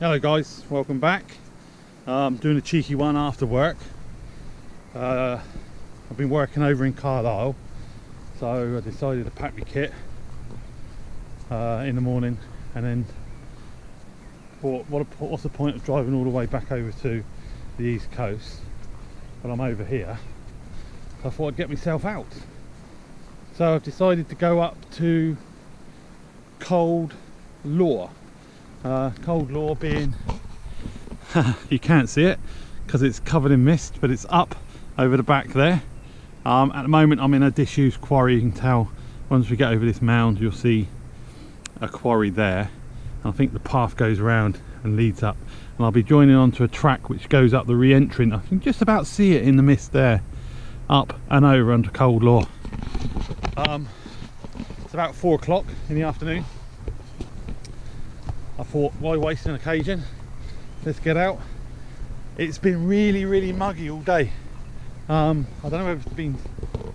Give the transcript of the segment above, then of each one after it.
Hello guys, welcome back. I'm doing a cheeky one after work. I've been working over in Carlisle, so I decided to pack my kit in the morning, and then thought, what's the point of driving all the way back over to the east coast when I'm over here? So I thought I'd get myself out. So I've decided to go up to Cold Law. Cold Law being you can't see it because it's covered in mist, but it's up over the back there. At the moment I'm in a disused quarry. You can tell once we get over this mound you'll see a quarry there, and I think the path goes around and leads up, and I'll be joining onto a track which goes up the re-entrant. I can just about see it in the mist there, up and over onto Cold Law. It's about 4 o'clock in the afternoon. I thought, why waste an occasion? Let's get out. It's been really muggy all day. I don't know if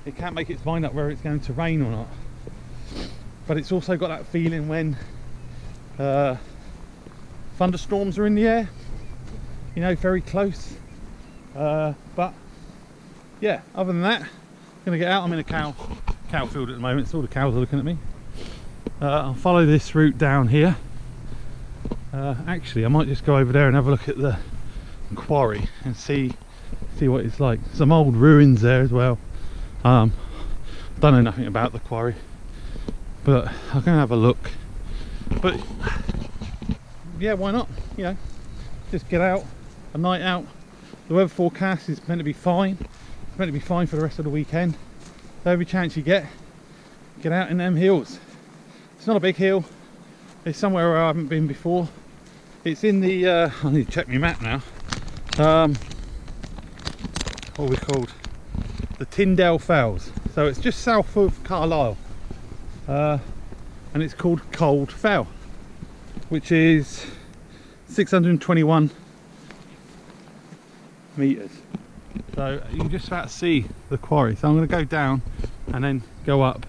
it can't make its mind up whether it's going to rain or not, but it's also got that feeling when thunderstorms are in the air, you know, very close. But yeah, other than that, I'm gonna get out. I'm in a cow field at the moment, so all the cows are looking at me. I'll follow this route down here. Actually, I might just go over there and have a look at the quarry and see what it's like. Some old ruins there as well. Don't know nothing about the quarry, but I'm gonna have a look. But yeah, why not? You know, just get out, a night out. The weather forecast is meant to be fine. It's meant to be fine for the rest of the weekend. So every chance you get out in them hills. It's not a big hill. It's somewhere where I haven't been before. It's in the I need to check my map now. What are we called? The Tyndale Fells. So it's just south of Carlisle, and it's called Cold Fell, which is 621 meters. So you can just about see the quarry. So I'm going to go down and then go up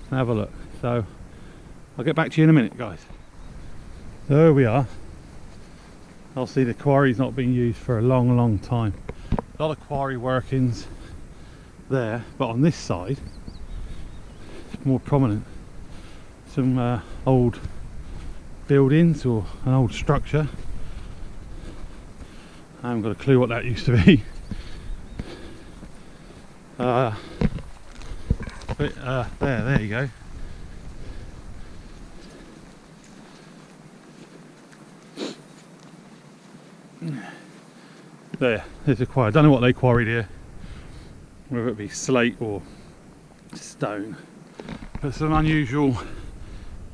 and have a look. So I'll get back to you in a minute, guys. There we are. I'll see the quarry's not been used for a long time. A lot of quarry workings there, but on this side it's more prominent. Some old buildings or an old structure. I haven't got a clue what that used to be. But there you go. There's a quarry. I don't know what they quarried here, whether it be slate or stone, but it's an unusual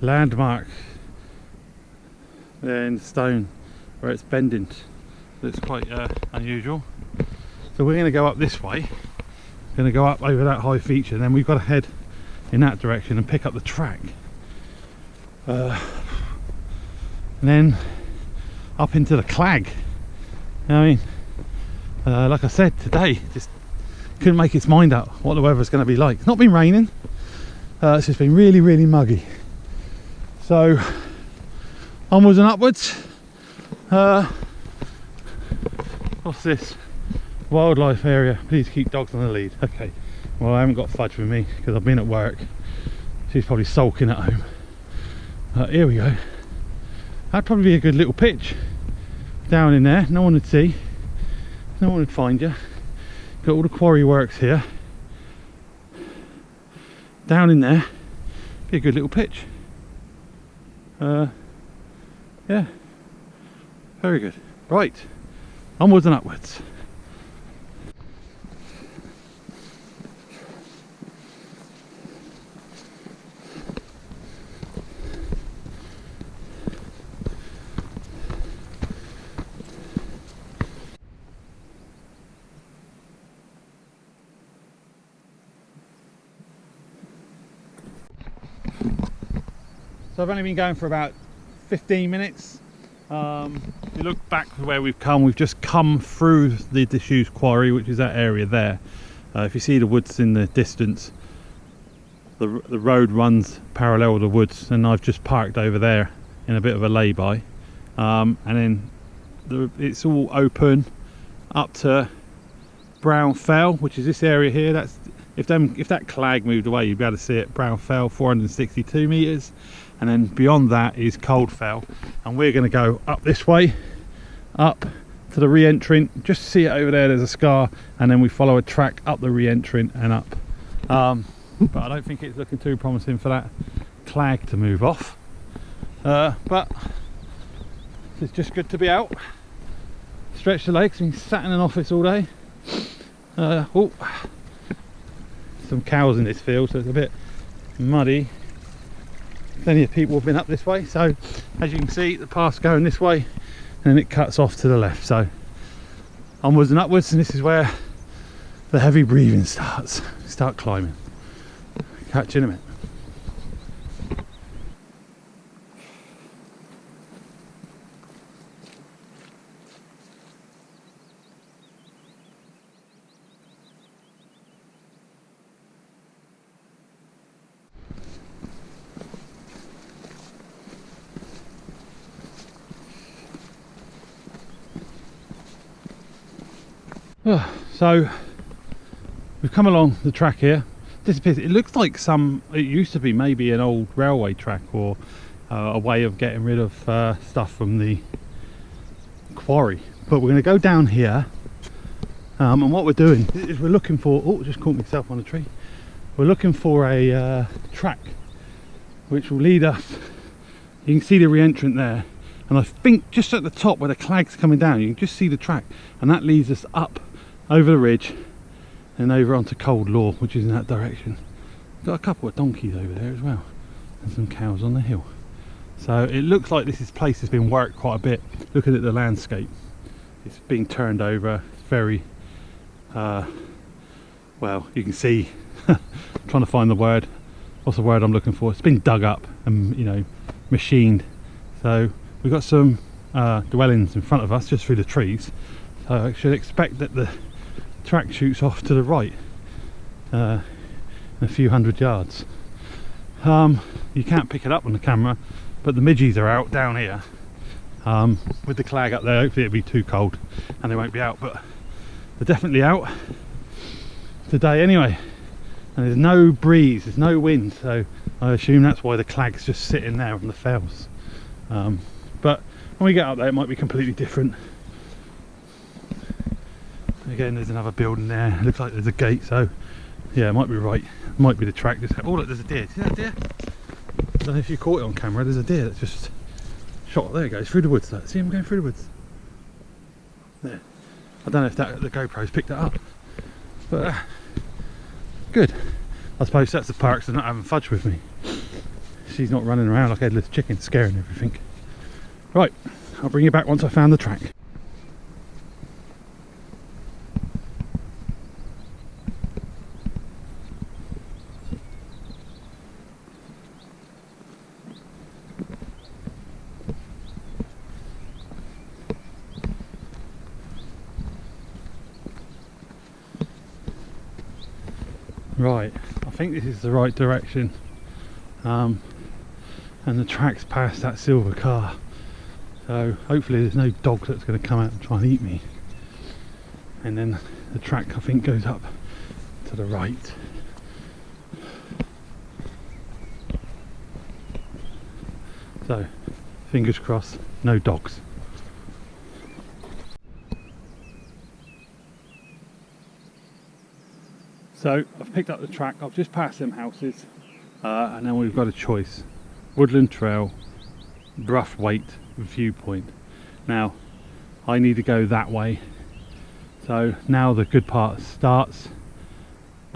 landmark there in the stone where it's bending. That's quite unusual. So we're going to go up this way. We're going to go up over that high feature, and then we've got to head in that direction and pick up the track, and then up into the Clag. I mean, like I said, today just couldn't make its mind up what the weather's going to be like. It's not been raining, it's just been really muggy. So onwards and upwards. What's this? Wildlife area. Please keep dogs on the lead. Okay, well, I haven't got Fudge with me because I've been at work. She's probably sulking at home. Here we go. That'd probably be a good little pitch down in there. No one would see, no one would find you. Got all the quarry works here. Down in there, be a good little pitch. Yeah, very good. Right, onwards and upwards. So I've only been going for about 15 minutes. If you look back to where we've come, we've just come through the disused quarry, which is that area there. If you see the woods in the distance, the road runs parallel to the woods, and I've just parked over there in a bit of a lay-by. and then it's all open up to Brown Fell, which is this area here. That's if that clag moved away, you'd be able to see it. Brown Fell, 462 meters, and then beyond that is Cold Fell, and we're going to go up this way, up to the re-entrant. Just see it over there, there's a scar, and then we follow a track up the re-entrant and up. But I don't think it's looking too promising for that clag to move off, but it's just good to be out, stretch the legs. Been sat in an office all day. Oh, some cows in this field, so it's a bit muddy. Plenty of people have been up this way, so as you can see the path's going this way and then it cuts off to the left, so onwards and upwards, and this is where the heavy breathing starts. Start climbing. Catch you in a minute. So we've come along the track here. Disappears. It looks like it used to be maybe an old railway track, or a way of getting rid of stuff from the quarry. But we're going to go down here, and what we're doing is we're looking for, oh, just caught myself on a tree. We're looking for a track which will lead us. You can see the re-entrant there, and I think just at the top where the clag's coming down, you can just see the track, and that leads us up over the ridge and over onto Cold Law, which is in that direction. Got a couple of donkeys over there as well, and some cows on the hill. So it looks like this place has been worked quite a bit. Looking at the landscape, it's being turned over. It's very well, you can see trying to find the word. What's the word I'm looking for? It's been dug up and, you know, machined. So we've got some dwellings in front of us just through the trees, so I should expect that the track shoots off to the right in a few hundred yards. You can't pick it up on the camera, but the midges are out down here with the clag up there. Hopefully it'll be too cold and they won't be out, but they're definitely out today anyway. And there's no breeze, there's no wind, so I assume that's why the clag's just sitting there on the fells. But when we get up there it might be completely different. Again, there's another building there. It looks like there's a gate, so yeah, it might be right. It might be the track. Just, oh look, there's a deer. See that deer? I don't know if you caught it on camera. There's a deer that's just shot. There it goes, through the woods. Look. See him going through the woods? There. I don't know if the GoPro's picked it up, but good. I suppose that's the parks for not having fudge with me. She's not running around like a headless chicken scaring everything. Right, I'll bring you back once I found the track. Right, I think this is the right direction, and the track's past that silver car, so hopefully there's no dog that's going to come out and try and eat me. And then the track, I think, goes up to the right. So fingers crossed, no dogs. So I've picked up the track. I've just passed them houses, and then we've got a choice: woodland trail, Bruthwaite viewpoint. Now I need to go that way, so now the good part starts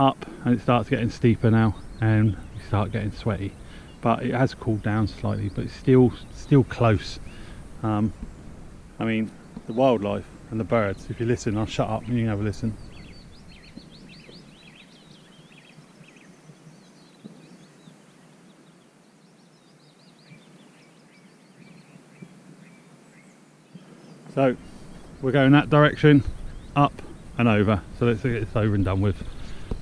up and it starts getting steeper now, and you start getting sweaty, but it has cooled down slightly, but it's still close. I mean, the wildlife and the birds, if you listen, I'll shut up and you can have a listen. So we're going that direction, up and over, so let's get this over and done with.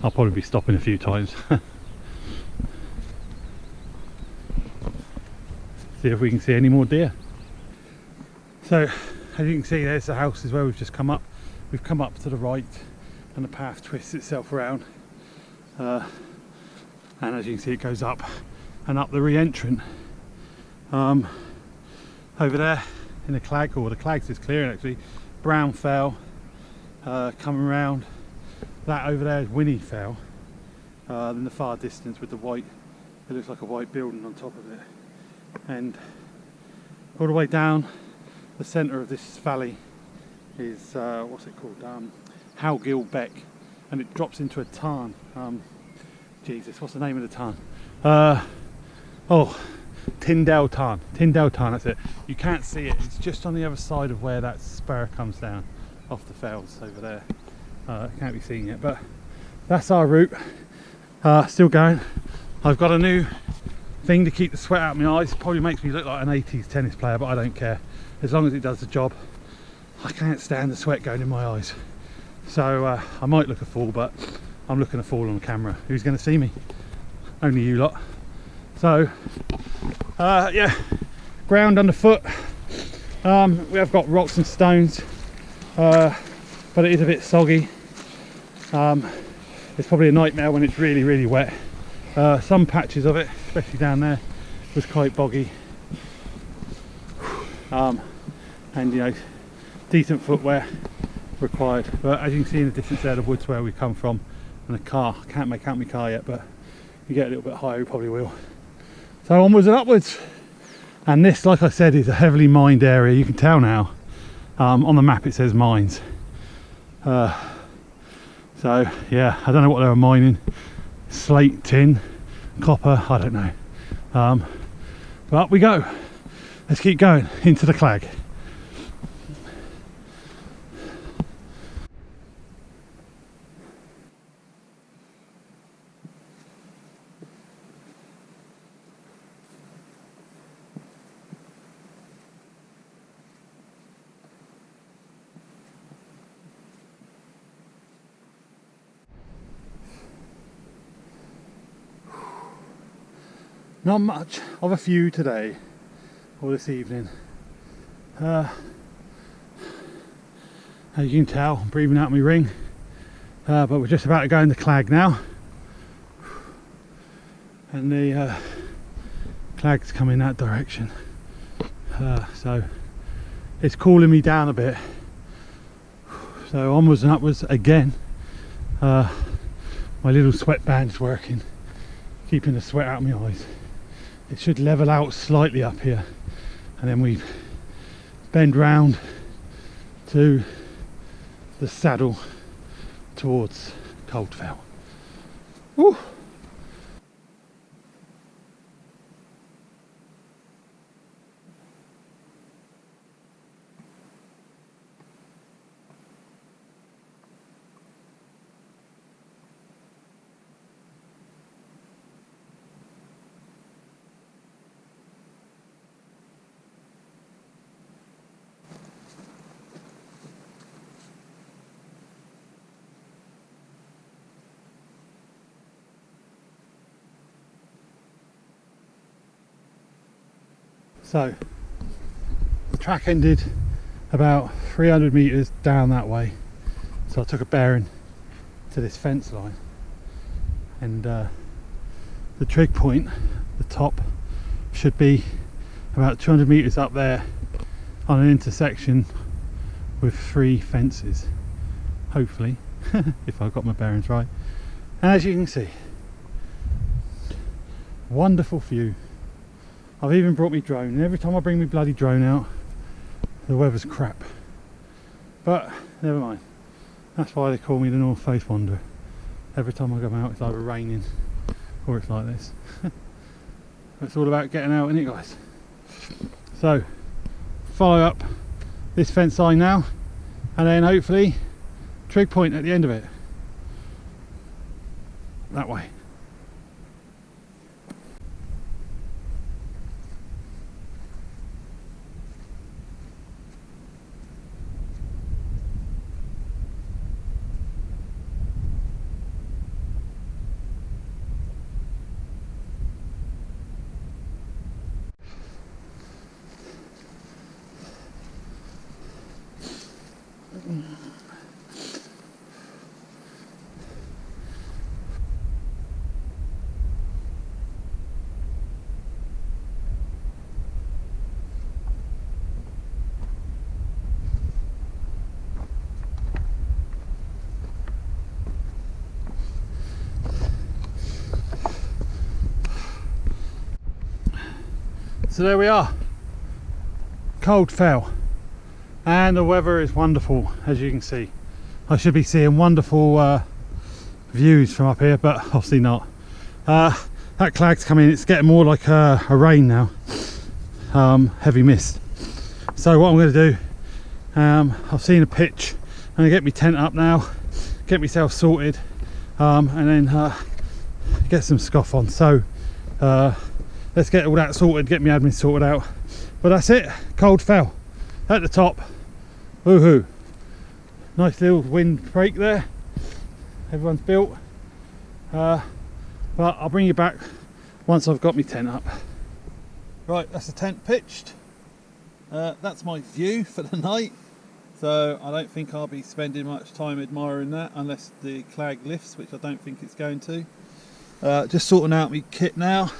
I'll probably be stopping a few times. See if we can see any more deer. So as you can see, there's the house is where we've just come up. We've come up to the right and the path twists itself around, and as you can see it goes up and up the re-entrant. Over there in the clag, or the clags is clearing actually, brown fell, coming round. That over there is Winnie fell. In the far distance with the white, it looks like a white building on top of it. And all the way down the centre of this valley is, what's it called? Howgill Beck, and it drops into a tarn. Jesus, what's the name of the tarn? Tyndale Tarn. Tyndale Tarn, that's it. You can't see it, it's just on the other side of where that spur comes down off the fells over there. Can't be seen yet, but that's our route. Still going. I've got a new thing to keep the sweat out of my eyes. Probably makes me look like an 80s tennis player, but I don't care. As long as it does the job. I can't stand the sweat going in my eyes. So I might look a fool, but I'm looking a fool on camera. Who's going to see me? Only you lot. So yeah, ground underfoot. We have got rocks and stones, but it is a bit soggy. It's probably a nightmare when it's really, really wet. Some patches of it, especially down there, was quite boggy. And you know, decent footwear required. But as you can see in the distance there, the woods where we come from, and a car. I can't make out my car yet, but you get a little bit higher, we probably will. So onwards and upwards. And this, like I said, is a heavily mined area. You can tell now. On the map it says mines. So yeah, I don't know what they were mining. Slate, tin, copper, I don't know. But up we go. Let's keep going into the clag. Not much of a view today or this evening. As you can tell, I'm breathing out my ring, but we're just about to go in the clag now, and the clag's coming that direction, so it's cooling me down a bit. So onwards and upwards again. My little sweatband's working, keeping the sweat out of my eyes. It should level out slightly up here, and then we bend round to the saddle towards Coldfell. Woo! So the track ended about 300 meters down that way, so I took a bearing to this fence line, and the trig point, the top, should be about 200 meters up there on an intersection with 3 fences, hopefully, if I've got my bearings right. And as you can see, wonderful view. I've even brought my drone, and every time I bring my bloody drone out, the weather's crap. But never mind. That's why they call me the North Face Wanderer. Every time I come out, it's either raining or it's like this. It's all about getting out, isn't it, guys? So, follow up this fence line now, and then hopefully trig point at the end of it. That way. So there we are. Cold fell and the weather is wonderful, as you can see. I should be seeing wonderful views from up here, but obviously not. That cloud's coming, it's getting more like a rain now, heavy mist. So what I'm going to do, I've seen a pitch, I'm going to get my tent up now, get myself sorted, and then get some scoff on. So let's get all that sorted, get my admin sorted out. But that's it, cold fell at the top. Woohoo! Nice little wind break there. Everyone's built. But I'll bring you back once I've got my tent up. Right, that's the tent pitched. That's my view for the night. So I don't think I'll be spending much time admiring that unless the clag lifts, which I don't think it's going to. Just sorting out my kit now.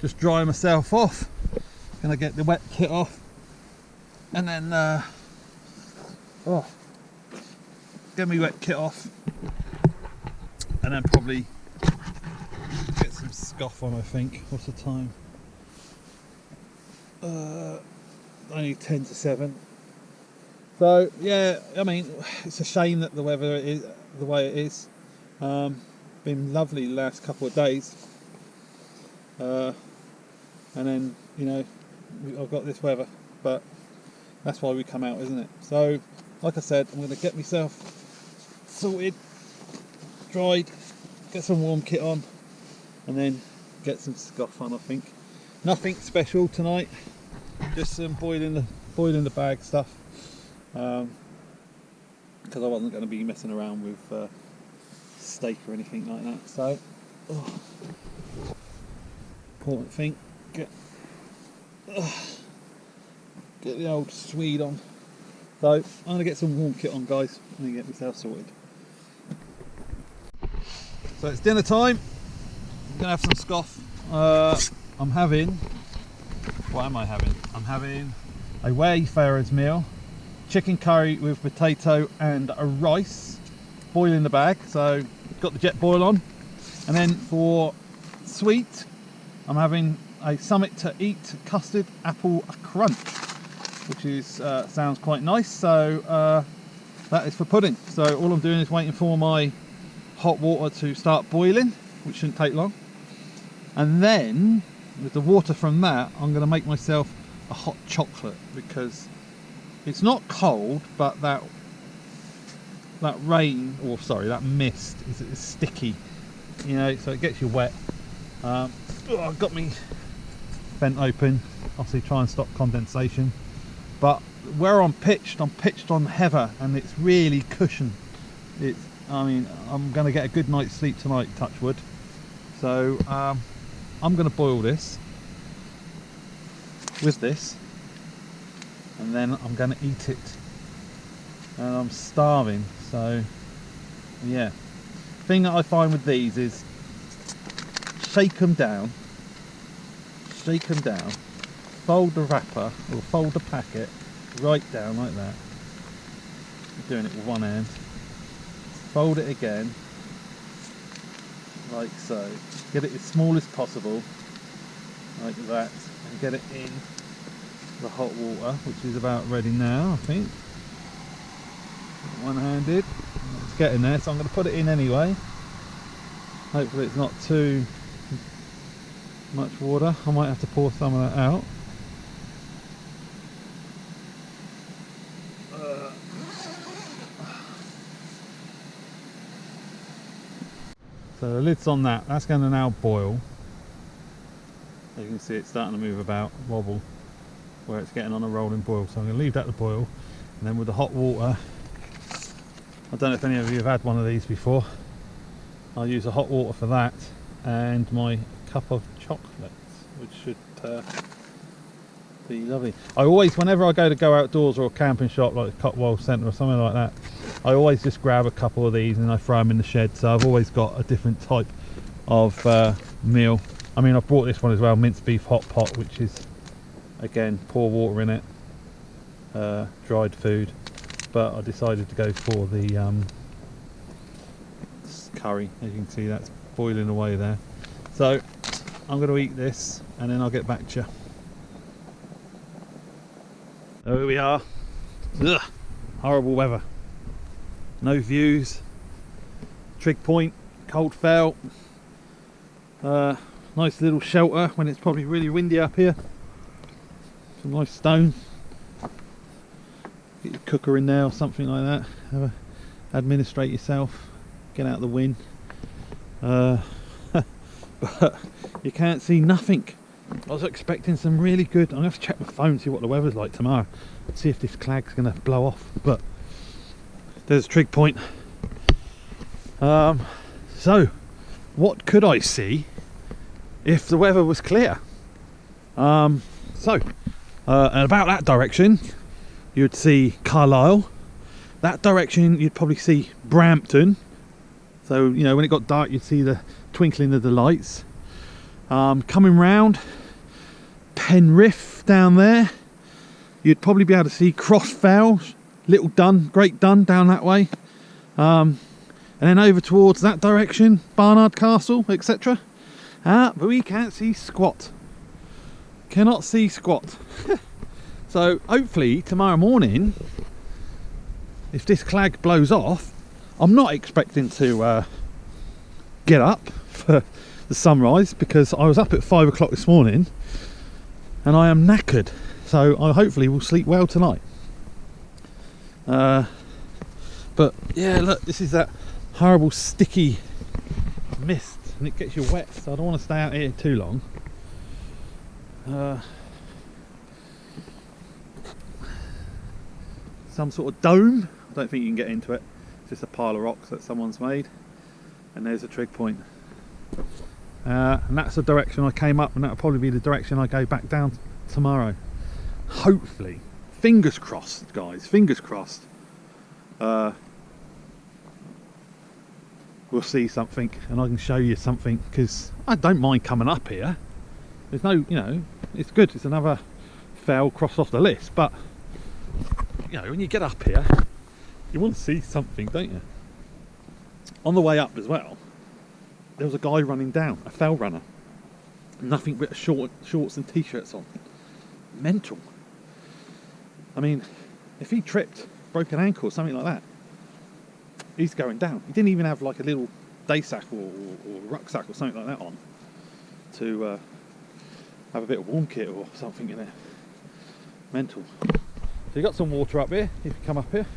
Just drying myself off. Gonna get the wet kit off. And then get my wet kit off. And then probably get some scoff on, I think. What's the time? Only 10 to 7. So yeah, I mean, it's a shame that the weather is the way it is. Been lovely the last couple of days, and then, you know, I've got this weather, but that's why we come out, isn't it? So like I said, I'm going to get myself sorted, dried, get some warm kit on, and then get some scoff on. I think nothing special tonight, just some boiling the bag stuff, because I wasn't going to be messing around with steak or anything like that. So important thing, get the old Swede on. So I'm going to get some warm kit on, guys, and then get myself sorted. So it's dinner time. I'm going to have some scoff. I'm having, what am I having? I'm having a wayfarer's meal, chicken curry with potato and a rice, boil in the bag, so got the jet boil on. And then for sweet, I'm having a Summit to Eat custard apple crunch, which is sounds quite nice. So that is for pudding. So all I'm doing is waiting for my hot water to start boiling, which shouldn't take long, and then with the water from that I'm going to make myself a hot chocolate, because it's not cold, but that rain, or sorry, that mist is sticky, you know, so it gets you wet. I've got me vent open, obviously try and stop condensation, but where I'm pitched on heather, and it's really cushioned. I mean, I'm going to get a good night's sleep tonight, touch wood. So I'm going to boil this with this, and then I'm going to eat it, and I'm starving. So yeah, thing that I find with these is shake them down, fold the wrapper or fold the packet right down like that. I'm doing it with one hand. Fold it again, like so. Get it as small as possible, like that, and get it in the hot water, which is about ready now, I think. One-handed, it's getting there, so I'm going to put it in anyway. Hopefully it's not too much water. I might have to pour some of that out. So the lid's on that, that's going to now boil. You can see it's starting to move about, wobble, where it's getting on a rolling boil. So I'm going to leave that to boil, and then with the hot water, I don't know if any of you have had one of these before, I'll use the hot water for that, and my cup of chocolate, which should be lovely. I always, whenever I go outdoors or a camping shop like Cotwell Centre or something like that, I always just grab a couple of these and I throw them in the shed. So I've always got a different type of meal. I mean, I've brought this one as well, minced beef hot pot, which is, again, pour water in it, dried food. But I decided to go for the curry. As you can see, that's boiling away there. So I'm going to eat this and then I'll get back to you. So here we are. Ugh, horrible weather. No views. Trig point, cold fell. Nice little shelter when it's probably really windy up here. Some nice stones. Get your cooker in there or something like that. Administrate yourself. Get out of the wind. But you can't see nothing. I was expecting some really good. I'm gonna have to check my phone, see what the weather's like tomorrow, see if this clag's gonna blow off. But there's a trig point. So what could I see if the weather was clear? And about that direction you'd see Carlisle. That direction you'd probably see Brampton. So you know, when it got dark you'd see the twinkling of the lights. Coming round Penrith down there, you'd probably be able to see Crossfell, Little Dun, Great Dun down that way, and then over towards that direction, Barnard Castle, etc. But we can't see squat. Cannot see squat. So hopefully tomorrow morning, if this clag blows off, I'm not expecting to get up for the sunrise, because I was up at 5 o'clock this morning and I am knackered, so I hopefully will sleep well tonight. But yeah, look, this is that horrible sticky mist and it gets you wet, so I don't want to stay out here too long. Some sort of dome. I don't think you can get into it. It's just a pile of rocks that someone's made, and there's a trig point. And that's the direction I came up, and that'll probably be the direction I go back down tomorrow. Hopefully, fingers crossed, guys, fingers crossed. We'll see something, and I can show you something, because I don't mind coming up here. There's no, you know, it's good. It's another fell crossed off the list, but you know, when you get up here, you want to see something, don't you? On the way up as well, there was a guy running down, a fell runner, nothing but shorts and t-shirts on. Mental. I mean, if he tripped, broke an ankle or something like that, he's going down. He didn't even have like a little day sack or rucksack or something like that on to have a bit of warm kit or something in there. Mental. So you got some water up here if you come up here.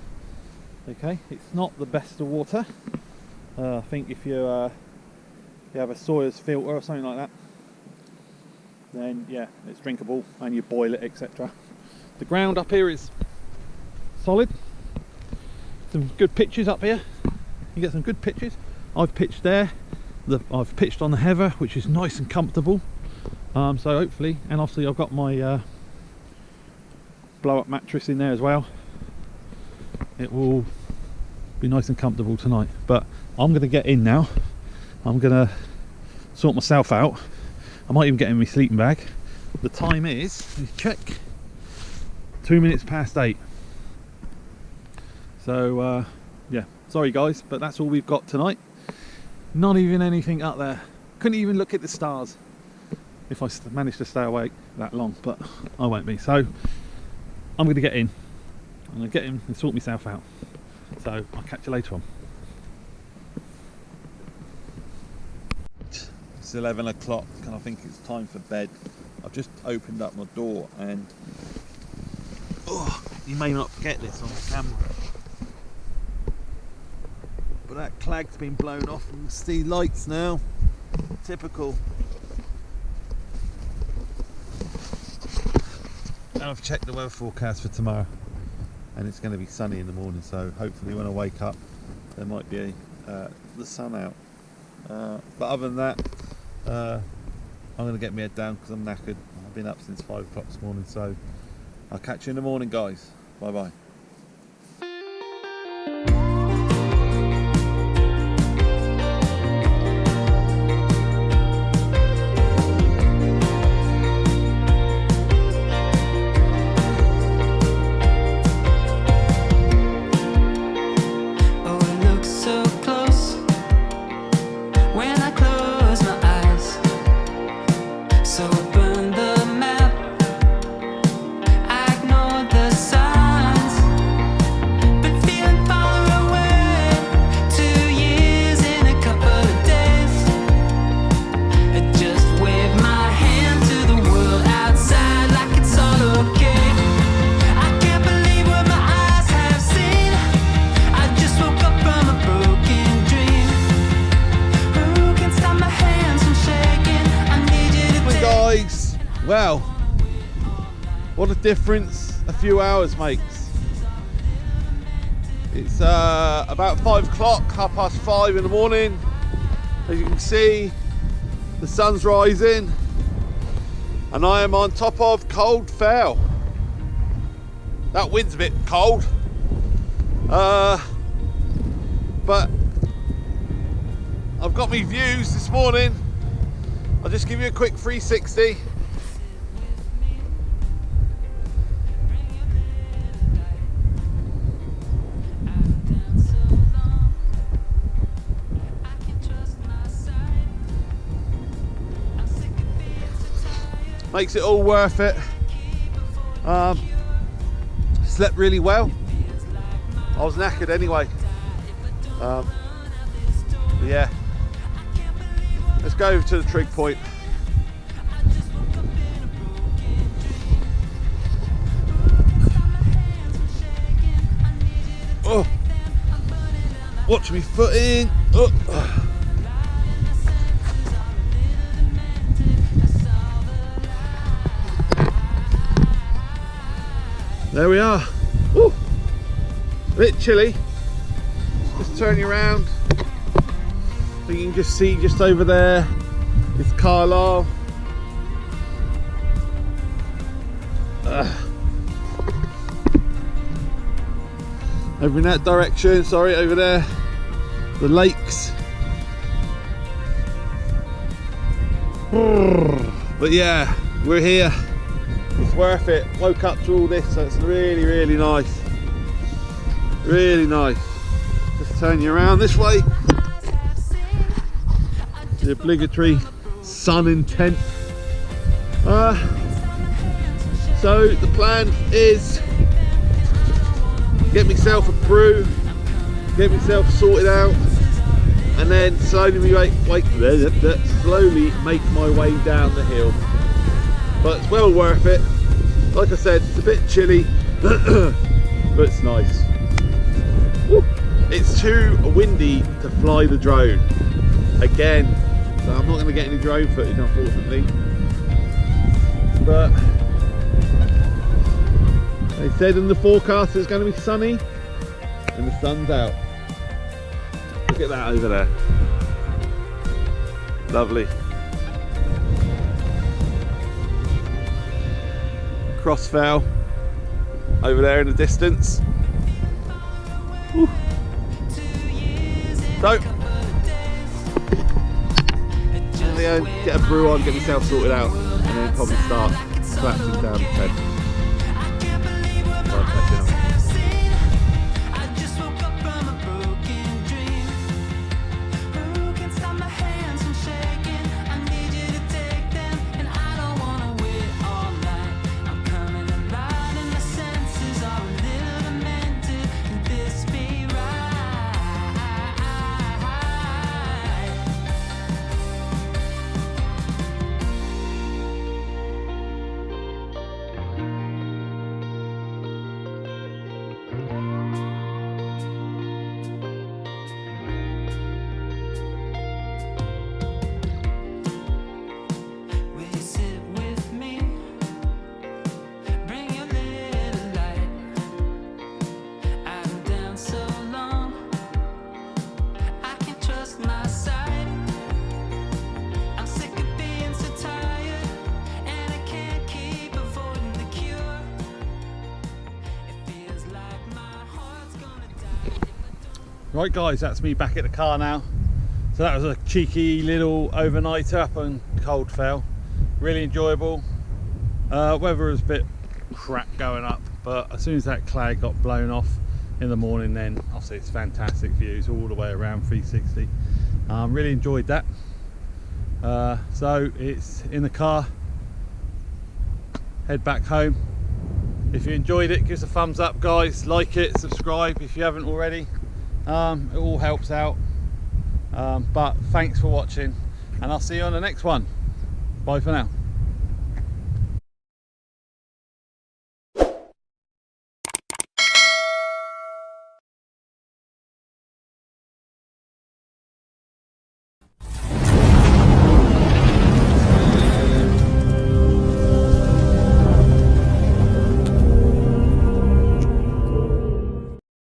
Okay, it's not the best of water. I think if you have a Sawyer's filter or something like that, then yeah, it's drinkable, and you boil it, etc. The ground up here is solid. Some good pitches up here. You get some good pitches. I've pitched there. I've pitched on the heather, which is nice and comfortable. So hopefully, and obviously I've got my blow up mattress in there as well. It will be nice and comfortable tonight. But I'm going to get in now. I'm going to sort myself out. I might even get in my sleeping bag. The time is, let's check, 2 minutes past 8. So yeah, sorry guys, but that's all we've got tonight. Not even anything up there. Couldn't even look at the stars if I managed to stay awake that long, but I won't be. So I'm going to get in. I'm going to get in and sort myself out. So I'll catch you later on. It's 11 o'clock and I think it's time for bed. I've just opened up my door and you may not get this on the camera, but that clag's been blown off and you see lights now. Typical. And I've checked the weather forecast for tomorrow and it's going to be sunny in the morning, so hopefully when I wake up there might be the sun out. But other than that, I'm going to get my head down because I'm knackered. I've been up since 5 o'clock this morning, so I'll catch you in the morning, guys. Bye bye. So burn the map. I ignored the Well, what a difference a few hours makes. It's about 5 o'clock, 5:30 in the morning. As you can see, the sun's rising and I am on top of Cold Fell. That wind's a bit cold, but I've got me views this morning. I'll just give you a quick 360. Makes it all worth it. Slept really well. I was knackered anyway. But yeah, let's go over to the trig point. Oh, watch me footing. Oh. There we are. Ooh, a bit chilly. Just turn you around. So you can just see just over there, it's Carlisle. Over in that direction, sorry, over there, the lakes. But yeah, we're here. It's worth it. Woke up to all this, so it's really, really nice. Really nice. Just turn you around this way. The obligatory sun intent. So the plan is get myself a brew, get myself sorted out, and then slowly make my way down the hill. But it's well worth it. Like I said, it's a bit chilly, but it's nice. Woo. It's too windy to fly the drone again, so I'm not going to get any drone footage, unfortunately. But they said in the forecast it's going to be sunny, and the sun's out. Look at that over there. Lovely. Crossfell over there in the distance. Woo. So I'm gonna get a brew on, get myself sorted out, and then probably start collapsing down the bed. Right guys, that's me back at the car now. So that was a cheeky little overnighter up on Cold Fell. Really enjoyable. Weather was a bit crap going up, but as soon as that cloud got blown off in the morning, then obviously it's fantastic views all the way around 360. Really enjoyed that. So it's in the car, head back home. If you enjoyed it, give us a thumbs up guys, like it, subscribe if you haven't already. It all helps out, but thanks for watching, and I'll see you on the next one. Bye for now.